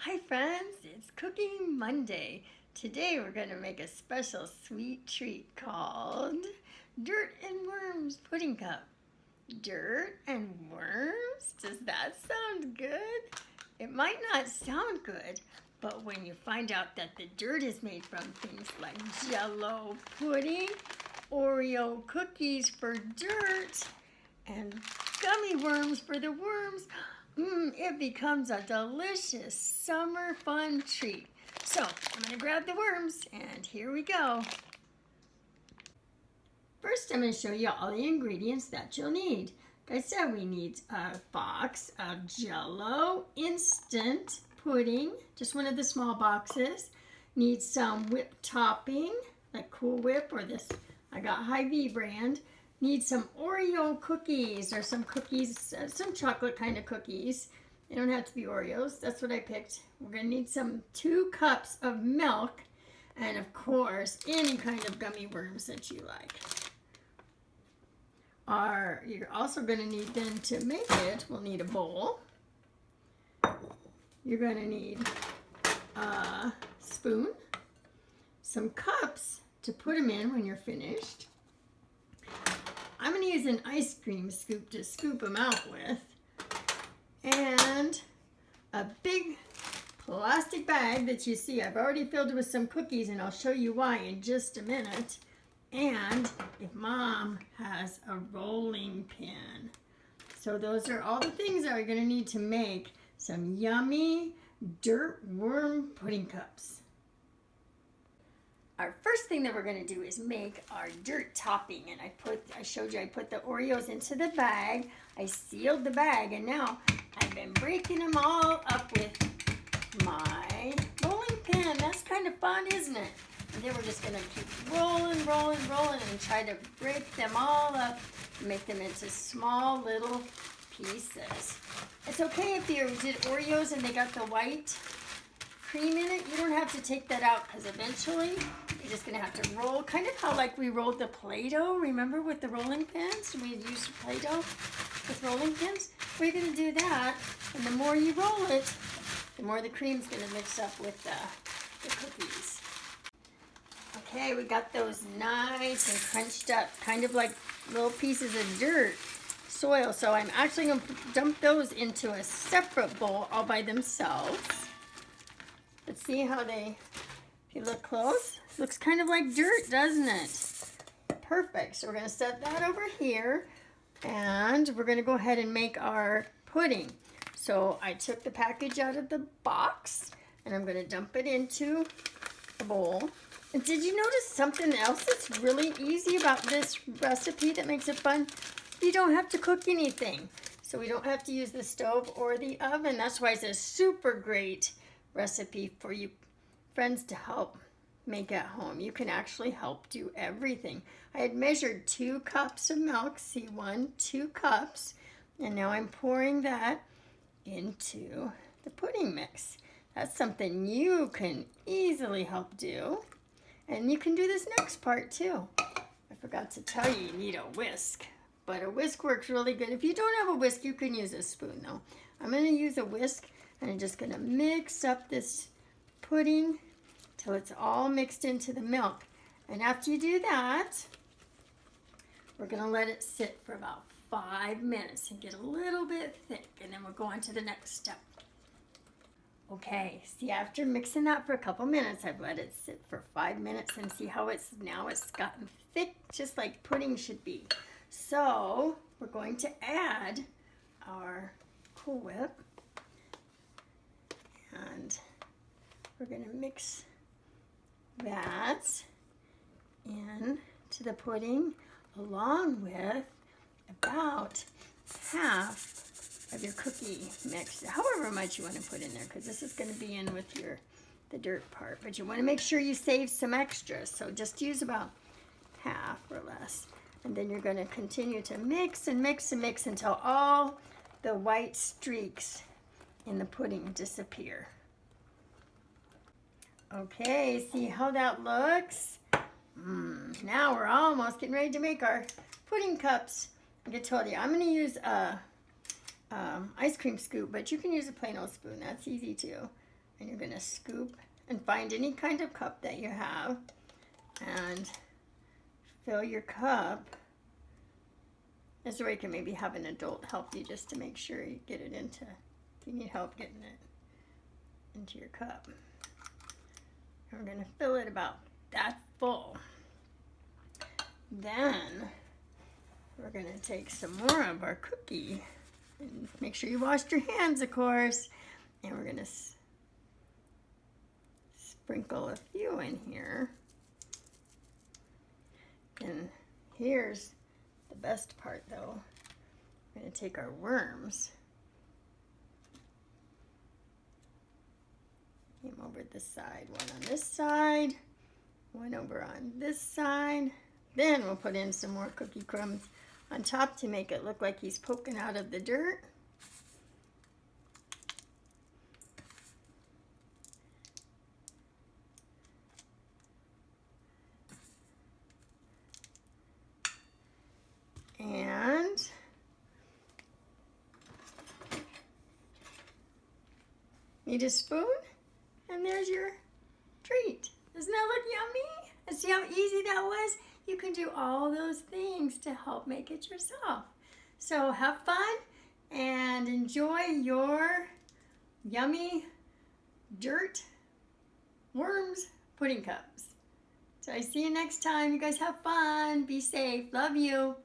Hi friends, it's Cooking Monday. Today we're going to make a special sweet treat called Dirt and Worms Pudding Cup. Dirt and worms? Does that sound good? It might not sound good, but when you find out that the dirt is made from things like Jell-O pudding, Oreo cookies for dirt, and gummy worms for the worms, it becomes a delicious summer fun treat. So I'm going to grab the worms and here we go. First I'm going to show you all the ingredients that you'll need. Like I said, we need a box of Jell-O instant pudding, just one of the small boxes. Need some whipped topping, like Cool Whip or this, I got Hy-Vee brand. Need some Oreo cookies or some cookies, some chocolate kind of cookies. They don't have to be Oreos. That's what I picked. We're going to need 2 cups of milk and, of course, any kind of gummy worms that you like. You're also going to need then to make it, we'll need a bowl. You're going to need a spoon, some cups to put them in when you're finished. I'm going to use an ice cream scoop to scoop them out with. And a big plastic bag that you see I've already filled with some cookies, and I'll show you why in just a minute. And if Mom has a rolling pin. So those are all the things that we're going to need to make some yummy dirt worm pudding cups. Our first thing that we're going to do is make our dirt topping, and I showed you I put the Oreos into the bag. I sealed the bag, and now I've been breaking them all up with my rolling pin. That's kind of fun, isn't it? And then we're just going to keep rolling and try to break them all up and make them into small little pieces. It's okay if you did Oreos and they got the white cream in it. You don't have to take that out because eventually you're just going to have to roll, kind of how like we rolled the Play-Doh, remember, with the rolling pins? We used Play-Doh with rolling pins. We're going to do that, and the more you roll it, the more the cream's going to mix up with the cookies. Okay, we got those nice and crunched up, kind of like little pieces of dirt, soil. So I'm actually going to dump those into a separate bowl all by themselves. Let's see how if you look close, looks kind of like dirt, doesn't it? Perfect. So we're going to set that over here, and we're going to go ahead and make our pudding. So I took the package out of the box, and I'm going to dump it into a bowl. And did you notice something else that's really easy about this recipe that makes it fun? You don't have to cook anything. So we don't have to use the stove or the oven. That's why it's a super great recipe for you friends to help make at home. You can actually help do everything. I had measured 2 cups of milk, see 2 cups, and now I'm pouring that into the pudding mix. That's something you can easily help do. And you can do this next part too. I forgot to tell you, you need a whisk, but a whisk works really good. If you don't have a whisk, you can use a spoon though. I'm going to use a whisk, and I'm just going to mix up this pudding till it's all mixed into the milk. And after you do that, we're going to let it sit for about 5 minutes and get a little bit thick, and then we'll go on to the next step. Okay, see, after mixing that for a couple minutes, I've let it sit for 5 minutes, and see how it's gotten thick, just like pudding should be. So we're going to add our Cool Whip, and we're going to mix that in to the pudding along with about half of your cookie mix, however much you want to put in there, because this is going to be in with the dirt part. But you want to make sure you save some extras, so just use about half or less. And then you're going to continue to mix and mix and mix until all the white streaks in the pudding disappear. Okay, see how that looks? Now we're almost getting ready to make our pudding cups. Like I told you, I'm going to use a ice cream scoop, but you can use a plain old spoon. That's easy too. And you're going to scoop and find any kind of cup that you have and fill your cup. This way you can maybe have an adult help you just to make sure you get it into, if you need help getting it into your cup. And we're going to fill it about that full. Then we're going to take some more of our cookie. And make sure you washed your hands, of course. And we're going to sprinkle a few in here. And here's the best part, though. We're going to take our worms. Came over this side, one on this side, one over on this side. Then we'll put in some more cookie crumbs on top to make it look like he's poking out of the dirt. And need a spoon, and there's your treat. Doesn't that look yummy? And see how easy that was? You can do all those things to help make it yourself. So have fun and enjoy your yummy dirt worms pudding cups. So I see you next time. You guys have fun. Be safe. Love you.